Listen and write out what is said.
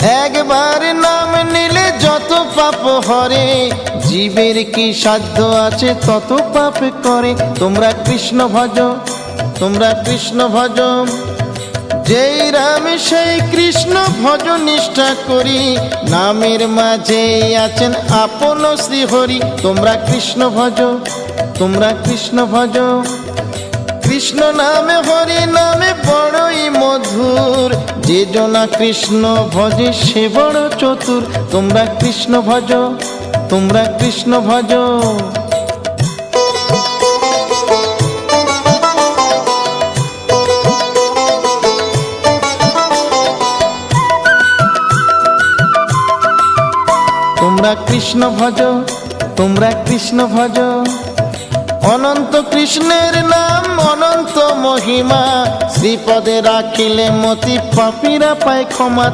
একবার নাম নিলে যত পাপ হরে, জীবের কি সাধ্য আছে তত পাপ করে। তোমরা কৃষ্ণ ভজ, তোমরা কৃষ্ণ ভজ, যেই রাম সেই কৃষ্ণ ভজ নিষ্ঠা করি, নামের মাঝে আছেন আপন শ্রীহরি। তোমরা কৃষ্ণ ভজ, তোমরা কৃষ্ণ ভজ, কৃষ্ণ নামে হরি নামে বড়ই মধুর, যে জনা কৃষ্ণ ভজে সে বড় চতুর। তোমরা কৃষ্ণ ভজ, তোমরা কৃষ্ণ ভজ। তোমরা কৃষ্ণ ভজ, তোমরা কৃষ্ণ ভজ। অনন্ত কৃষ্ণের নাম অনন্ত মহিমা, শ্রীপদে রাখিলে মতি পাপীরা পায় ক্ষমা।